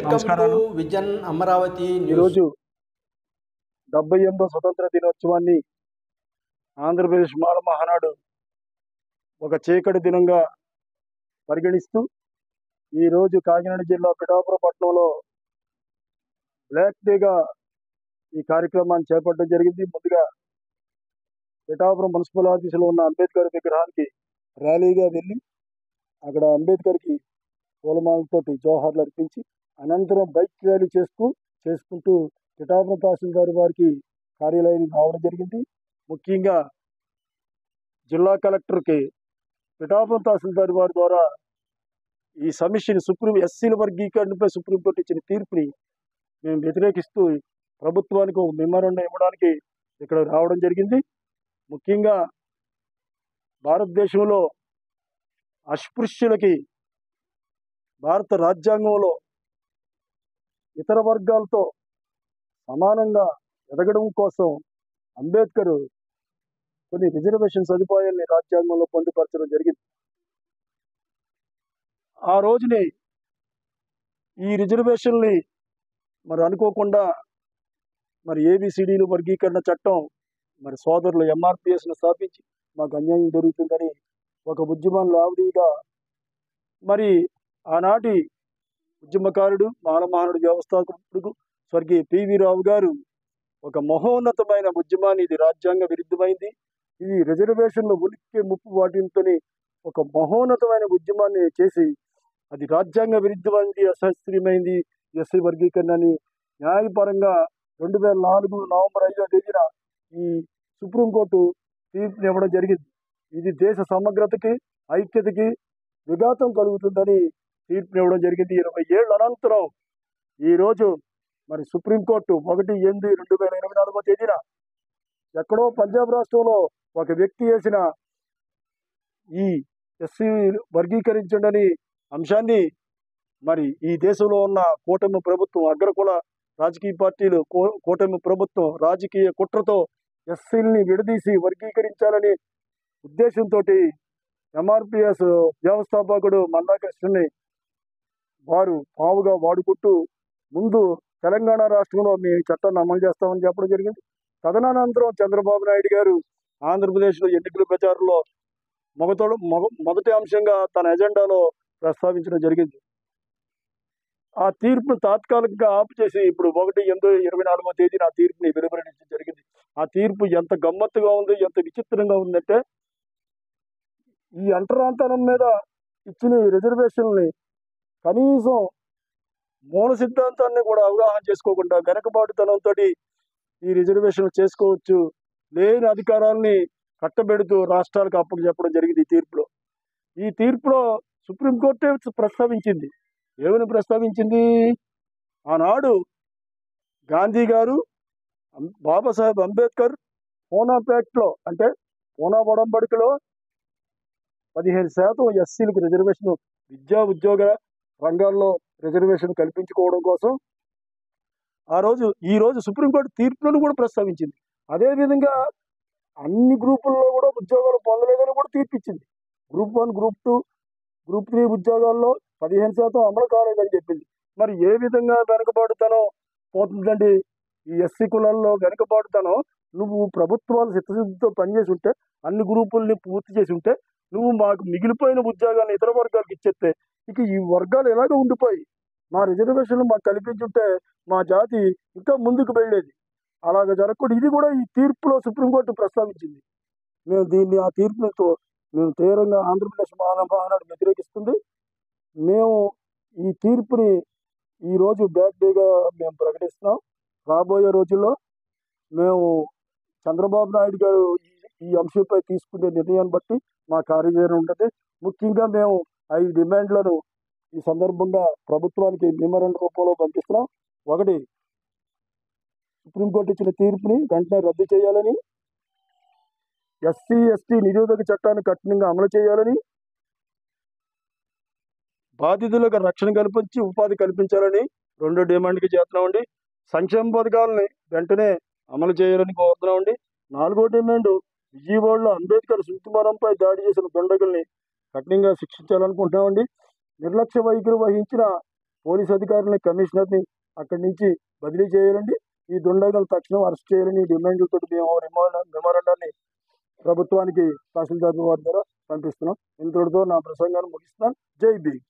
Welcome to నమస్కారాలు. Vision Amaravati news. ఈరోజు 78వ స్వతంత్ర దినోత్సవాన్ని ఆంధ్రప్రదేశ్ మాల మహానాడు ఒక చీకటి దినంగా పరిగణిస్తూ ఈరోజు కాకినాడ జిల్లా పిఠాపురం పట్టణంలో బ్లాక్ డేగా ఈ కార్యక్రమాన్ని చేపట్టడం జరిగింది. ముందుగా పిఠాపురం మున్సిపల్ ఆఫీసులో ఉన్న అంబేద్కర్ విగ్రహానికి ర్యాలీగా వెళ్ళి అక్కడ అంబేద్కర్కి పూలమాలతోటి జోహార్లు అర్పించి అనంతరం బైక్ ర్యాలీ చేసుకుంటూ పిఠాపురం తహసీల్దార్ వారికి కార్యాలయానికి రావడం జరిగింది. ముఖ్యంగా జిల్లా కలెక్టర్కి పిఠాపురం తహసీల్దార్ వారి ద్వారా ఈ సమస్యని ఎస్సీల వర్గీకరణపై సుప్రీంకోర్టు ఇచ్చిన తీర్పుని మేము వ్యతిరేకిస్తూ ప్రభుత్వానికి ఒక మెమోరాండం ఇవ్వడానికి ఇక్కడ రావడం జరిగింది. ముఖ్యంగా భారతదేశంలో అస్పృశ్యులకి భారత రాజ్యాంగంలో ఇతర వర్గాలతో సమానంగా ఎదగడం కోసం అంబేద్కర్ కొన్ని రిజర్వేషన్ సదుపాయాల్ని రాజ్యాంగంలో పొందుపరచడం జరిగింది. ఆ రోజుని ఈ రిజర్వేషన్ని మరి అనుకోకుండా ఏబిసిడీలు వర్గీకరణ చట్టం సోదరులు ఎంఆర్పిఎస్ను స్థాపించి మాకు అన్యాయం జరుగుతుందని ఒక ఉద్యమంలో ఆవిడిగా ఆనాటి ఉద్యమకారుడు మాలమహానుడు వ్యవస్థాపకుడు స్వర్గీయ పివి రావు గారు ఒక మహోన్నతమైన ఉద్యమాన్ని, ఇది రాజ్యాంగ విరుద్ధమైంది, ఇది రిజర్వేషన్లో ఉనికి ముప్పు వాటితోని ఒక మహోన్నతమైన ఉద్యమాన్ని చేసి అది రాజ్యాంగ విరుద్ధమైంది, అశాస్త్రీయమైంది ఎస్సీ వర్గీకరణ అని న్యాయపరంగా 2004 నవంబర్ 5వ తేదీన ఈ సుప్రీంకోర్టు తీర్పునివ్వడం జరిగింది. ఇది దేశ సమగ్రతకి ఐక్యతకి విఘాతం కలుగుతుందని తీర్పునివ్వడం జరిగింది. 20 ఏళ్ల అనంతరం ఈరోజు సుప్రీంకోర్టు 1/8/2024 తేదీన ఎక్కడో పంజాబ్ రాష్ట్రంలో ఒక వ్యక్తి వేసిన ఈ ఎస్సీ వర్గీకరించండి అంశాన్ని ఈ దేశంలో ఉన్న కూటమి ప్రభుత్వం, అగ్రకుల రాజకీయ పార్టీలు, కూటమి ప్రభుత్వం రాజకీయ కుట్రతో ఎస్సీల్ని విడదీసి వర్గీకరించాలని ఉద్దేశంతో ఎంఆర్పిఎస్ వ్యవస్థాపకుడు మందాకృష్ణని వారు పావుగా వాడుకుంటూ ముందు తెలంగాణ రాష్ట్రంలో మీ చట్టాన్ని అమలు చేస్తామని చెప్పడం జరిగింది. తదనంతరం చంద్రబాబు నాయుడు గారు ఆంధ్రప్రదేశ్లో ఎన్నికల ప్రచారంలో మొదటి అంశంగా తన ఎజెండాలో ప్రస్తావించడం జరిగింది. ఆ తీర్పును తాత్కాలికంగా ఆపు చేసి ఇప్పుడు 1/8/24 తేదీన ఆ తీర్పుని వెలువరించడం జరిగింది. ఆ తీర్పు ఎంత గమ్మత్తుగా ఉంది, ఎంత విచిత్రంగా ఉందంటే, ఈ అంటరాంతరం మీద ఇచ్చిన ఈ రిజర్వేషన్ని కనీసం మూల సిద్ధాంతాన్ని కూడా అవగాహన చేసుకోకుండా వెనకబాటుతనంతో ఈ రిజర్వేషన్లు చేసుకోవచ్చు, లేని అధికారాన్ని కట్టబెడుతూ రాష్ట్రాలకు అప్పకు చెప్పడం జరిగింది. ఈ తీర్పులో సుప్రీంకోర్టే ప్రస్తావించింది. ఏమని ప్రస్తావించింది? ఆనాడు గాంధీ గారు, బాబాసాహెబ్ అంబేద్కర్ పూనా ప్యాక్ట్లో అంటే పూనా ఒడంబడికలో 15% ఎస్సీలకు రిజర్వేషన్, విద్యా ఉద్యోగ రంగాల్లో రిజర్వేషన్ కల్పించుకోవడం కోసం ఈ రోజు సుప్రీంకోర్టు తీర్పులను కూడా ప్రస్తావించింది. అదేవిధంగా అన్ని గ్రూపుల్లో కూడా ఉద్యోగాలు పొందలేదని కూడా తీర్పిచ్చింది. గ్రూప్ 1, గ్రూప్ 2, గ్రూప్ 3 ఉద్యోగాల్లో 15% అమలు కాలేదని చెప్పింది. ఏ విధంగా వెనుకబాటుతనం పోతుందండి? ఈ ఎస్సీ కులాల్లో వెనుకబాటుతనం, నువ్వు ప్రభుత్వాలు చిత్తశుద్ధితో పనిచేసి ఉంటే, అన్ని గ్రూపుల్ని పూర్తి చేసి ఉంటే, నువ్వు మాకు మిగిలిపోయిన ఉద్యోగాలను ఇతర వర్గాలకు ఇచ్చేస్తే ఇక ఈ వర్గాలు ఎలాగ ఉండిపోయి మా రిజర్వేషన్లు మాకు కల్పించుంటే మా జాతి ఇంకా ముందుకు వెళ్ళేది. అలాగ జరగకూడదు. ఇది కూడా ఈ తీర్పులో సుప్రీంకోర్టు ప్రస్తావించింది. ఆ తీర్పులతో మేము తీవ్రంగా ఆంధ్రప్రదేశ్ మహానాడు వ్యతిరేకిస్తుంది. మేము ఈ తీర్పుని ఈరోజు బ్యాక్ డేగా మేము ప్రకటిస్తున్నాం. రాబోయే రోజుల్లో మేము చంద్రబాబు నాయుడు గారు ఈ అంశంపై తీసుకునే నిర్ణయాన్ని బట్టి మా కార్యాచరణ ఉంటుంది. ముఖ్యంగా మేము 5 డిమాండ్లను ఈ సందర్భంగా ప్రభుత్వానికి మెమోరాండం రూపంలో పంపిస్తున్నాం. 1, సుప్రీంకోర్టు ఇచ్చిన తీర్పుని వెంటనే రద్దు చేయాలని, ఎస్సీ ఎస్టీ నిరోధక చట్టాన్ని కఠినంగా అమలు చేయాలని, బాధితులకు రక్షణ కల్పించి ఉపాధి కల్పించాలని 2 డిమాండ్కి చేస్తున్నామండి. సంక్షేమ పథకాలని వెంటనే అమలు చేయాలని కోరుతున్నామండి. 4వ డిమాండ్, విజయవాడలో అంబేద్కర్ శృతిమరంపై దాడి చేసిన దుండగుల్ని కఠినంగా శిక్షించాలనుకుంటున్నామండి. నిర్లక్ష్య వైఖరి వహించిన పోలీస్ అధికారులని కమిషనర్ని అక్కడి నుంచి బదిలీ చేయాలండి. ఈ దుండగులు తక్షణం అరెస్ట్ చేయాలని డిమాండ్లతో మేము మెమోరాండాన్ని ప్రభుత్వానికి తహసీల్దార్ వారి ద్వారా పంపిస్తున్నాం. ఇంతటితో నా ప్రసంగాన్ని ముగిస్తున్నాను. జై భీమ్.